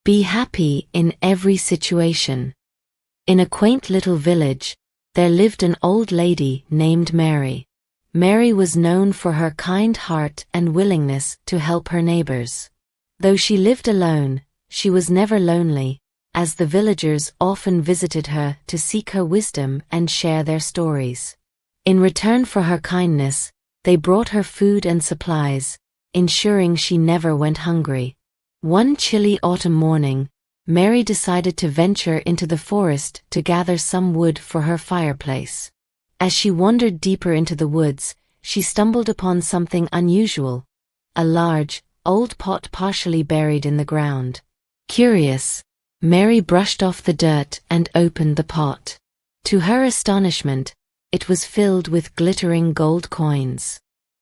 Be happy in every situation. In a quaint little village, there lived an old lady named Mary. Mary was known for her kind heart and willingness to help her neighbors. Though she lived alone, she was never lonely, as the villagers often visited her to seek her wisdom and share their stories. In return for her kindness, they brought her food and supplies, ensuring she never went hungry. One chilly autumn morning, Mary decided to venture into the forest to gather some wood for her fireplace. As she wandered deeper into the woods, she stumbled upon something unusual: a large, old pot partially buried in the ground. Curious, Mary brushed off the dirt and opened the pot. To her astonishment, it was filled with glittering gold coins.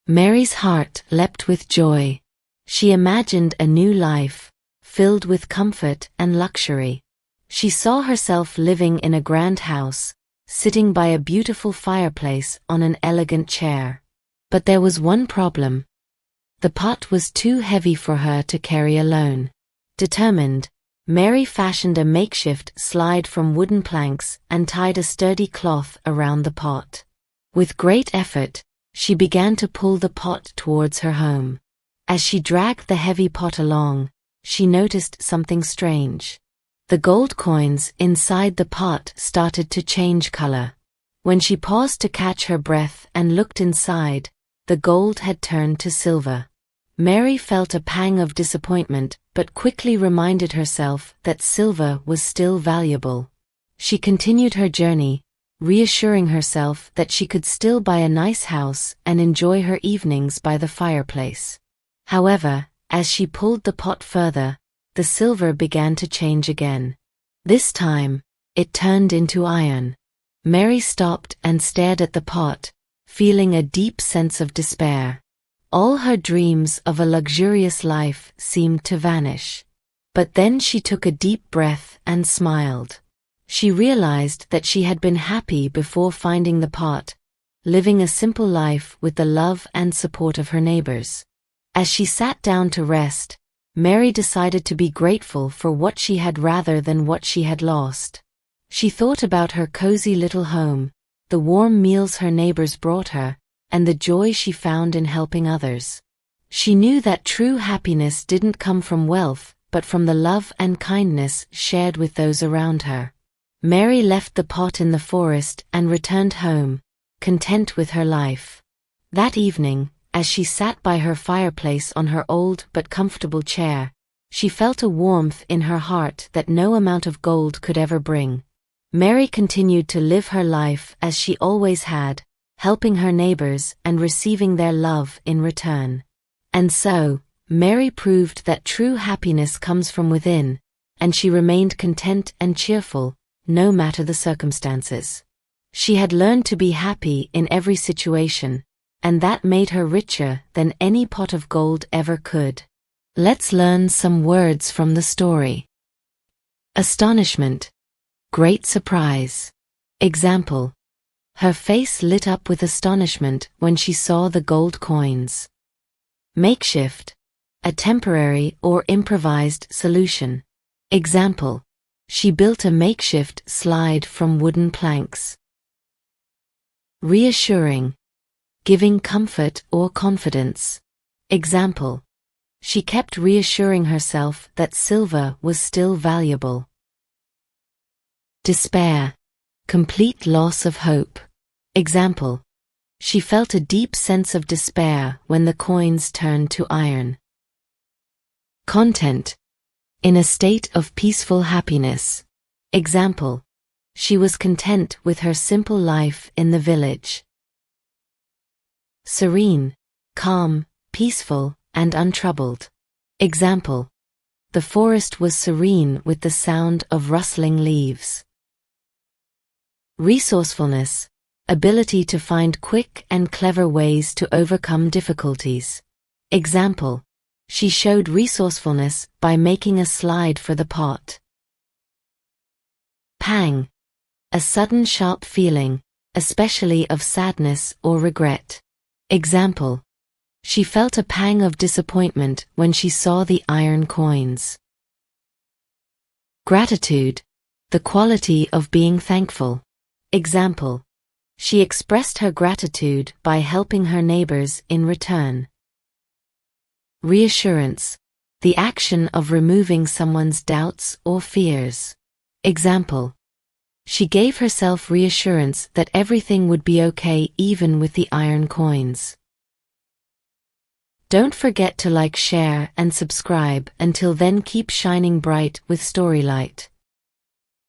Mary's heart leapt with joy. She imagined a new life, filled with comfort and luxury. She saw herself living in a grand house, sitting by a beautiful fireplace on an elegant chair. But there was one problem. The pot was too heavy for her to carry alone. Determined, Mary fashioned a makeshift slide from wooden planks and tied a sturdy cloth around the pot. With great effort, she began to pull the pot towards her home. As she dragged the heavy pot along, she noticed something strange. The gold coins inside the pot started to change color. When she paused to catch her breath and looked inside, the gold had turned to silver. Mary felt a pang of disappointment, but quickly reminded herself that silver was still valuable. She continued her journey, reassuring herself that she could still buy a nice house and enjoy her evenings by the fireplace. However, as she pulled the pot further, the silver began to change again. This time, it turned into iron. Mary stopped and stared at the pot, feeling a deep sense of despair. All her dreams of a luxurious life seemed to vanish. But then she took a deep breath and smiled. She realized that she had been happy before finding the pot, living a simple life with the love and support of her neighbors. As she sat down to rest, Mary decided to be grateful for what she had rather than what she had lost. She thought about her cozy little home, the warm meals her neighbors brought her, and the joy she found in helping others. She knew that true happiness didn't come from wealth, but from the love and kindness shared with those around her. Mary left the pot in the forest and returned home, content with her life. That evening, as she sat by her fireplace on her old but comfortable chair, she felt a warmth in her heart that no amount of gold could ever bring. Mary continued to live her life as she always had, helping her neighbors and receiving their love in return. And so, Mary proved that true happiness comes from within, and she remained content and cheerful, no matter the circumstances. She had learned to be happy in every situation, and that made her richer than any pot of gold ever could. Let's learn some words from the story. Astonishment. Great surprise. Example: her face lit up with astonishment when she saw the gold coins. Makeshift. A temporary or improvised solution. Example: she built a makeshift slide from wooden planks. Reassuring. Giving comfort or confidence. Example: she kept reassuring herself that silver was still valuable. Despair. Complete loss of hope. Example: she felt a deep sense of despair when the coins turned to iron. Content. In a state of peaceful happiness. Example: she was content with her simple life in the village. Serene. Calm, peaceful, and untroubled. Example: the forest was serene with the sound of rustling leaves. Resourcefulness. Ability to find quick and clever ways to overcome difficulties. Example: she showed resourcefulness by making a slide for the pot. Pang. A sudden sharp feeling, especially of sadness or regret. Example: she felt a pang of disappointment when she saw the iron coins. Gratitude, the quality of being thankful. Example: she expressed her gratitude by helping her neighbors in return. Reassurance, the action of removing someone's doubts or fears. Example: she gave herself reassurance that everything would be okay even with the iron coins. Don't forget to like, share, and subscribe. Until then, keep shining bright with Storylight.